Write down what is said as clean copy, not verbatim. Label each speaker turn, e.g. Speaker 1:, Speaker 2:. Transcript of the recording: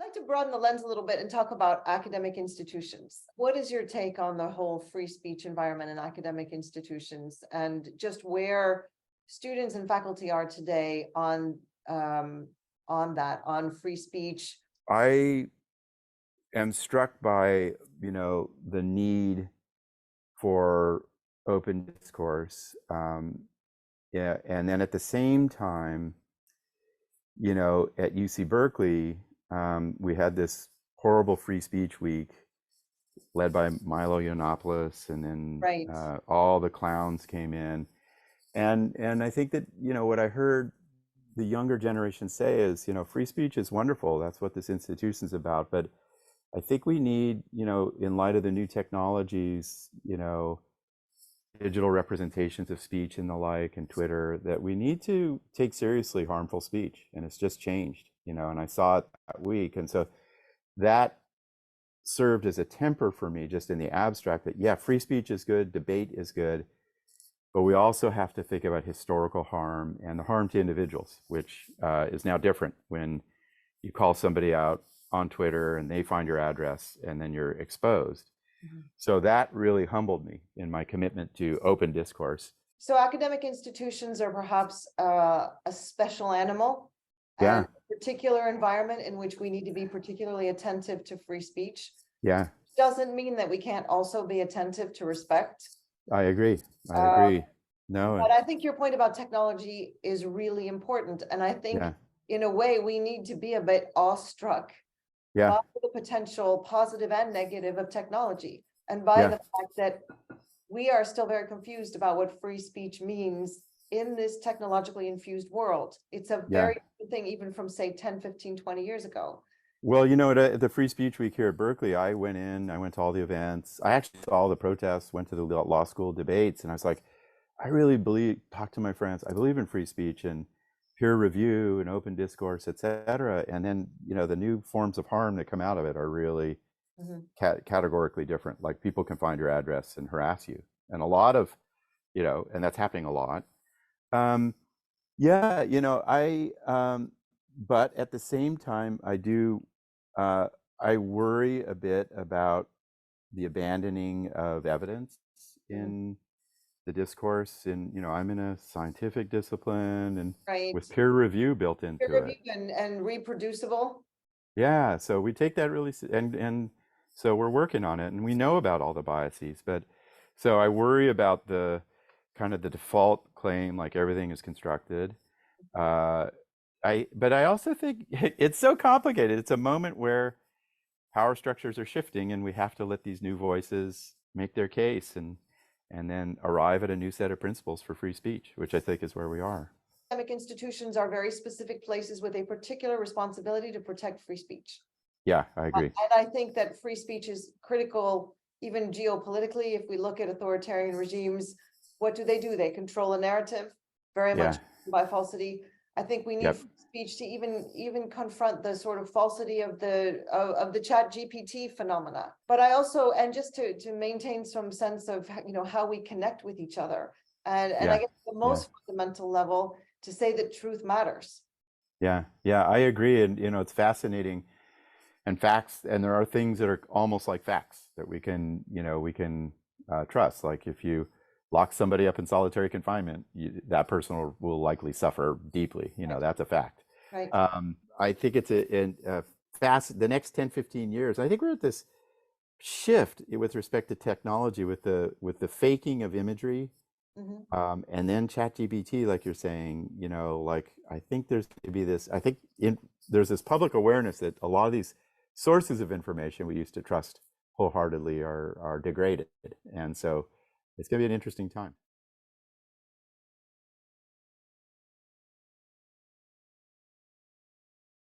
Speaker 1: I'd like to broaden the lens a little bit and talk about academic institutions. What is your take on the whole free speech environment in academic institutions, and just where students and faculty are today on on free speech?
Speaker 2: I am struck by, the need for open discourse. Yeah, and then at the same time, at UC Berkeley, we had this horrible free speech week led by Milo Yiannopoulos, and then
Speaker 1: Right.
Speaker 2: all the clowns came in. And I think that, what I heard the younger generation say is, free speech is wonderful. That's what this institution's about. But I think we need, in light of the new technologies, digital representations of speech and the like, and Twitter, that we need to take seriously harmful speech. And it's just changed, and I saw it that week. And so that served as a temper for me, just in the abstract, that, yeah, free speech is good, debate is good, but we also have to think about historical harm and the harm to individuals, which is now different when you call somebody out on Twitter and they find your address and then you're exposed. Mm-hmm. So that really humbled me in my commitment to open discourse.
Speaker 1: So academic institutions are perhaps a special animal,
Speaker 2: yeah,
Speaker 1: and a particular environment in which we need to be particularly attentive to free speech.
Speaker 2: Yeah.
Speaker 1: Doesn't mean that we can't also be attentive to respect.
Speaker 2: I agree. No.
Speaker 1: But I think your point about technology is really important. And I think in a way, we need to be a bit awestruck by the potential positive and negative of technology, and by the fact that we are still very confused about what free speech means in this technologically infused world. It's a very different thing, even from, say, 10, 15, 20 years ago.
Speaker 2: Well, at the Free Speech Week here at Berkeley, I went to all the events. I actually saw all the protests, went to the law school debates, and I was like, I really talked to my friends, I believe in free speech and peer review and open discourse, et cetera. And then, the new forms of harm that come out of it are really categorically different. Like, people can find your address and harass you. And a lot of, and that's happening a lot. But at the same time, I worry a bit about the abandoning of evidence in the discourse. And, I'm in a scientific discipline, and with peer review built into it.
Speaker 1: And reproducible.
Speaker 2: Yeah, so we take that really, and so we're working on it, and we know about all the biases. But so I worry about the kind of the default claim, like everything is constructed. But I also think it's so complicated. It's a moment where power structures are shifting, and we have to let these new voices make their case, and then arrive at a new set of principles for free speech, which I think is where we are.
Speaker 1: Academic institutions are very specific places with a particular responsibility to protect free speech.
Speaker 2: Yeah, I agree.
Speaker 1: And I think that free speech is critical, even geopolitically. If we look at authoritarian regimes, what do? They control a narrative, very much by falsity. I think we need free speech to even confront the sort of falsity of the chat GPT phenomena. But I also, and just to maintain some sense of, how we connect with each other. And I guess the most fundamental level, to say that truth matters.
Speaker 2: Yeah, I agree. And, it's fascinating. And facts, and there are things that are almost like facts that we can trust. Like, if you lock somebody up in solitary confinement, that person will likely suffer deeply. That's a fact.
Speaker 1: Right.
Speaker 2: I think it's the next 10, 15 years, I think we're at this shift with respect to technology, with the faking of imagery. And then ChatGPT, like you're saying, I think there's going to be this, there's this public awareness that a lot of these sources of information we used to trust wholeheartedly are degraded. And so it's going to be an interesting time.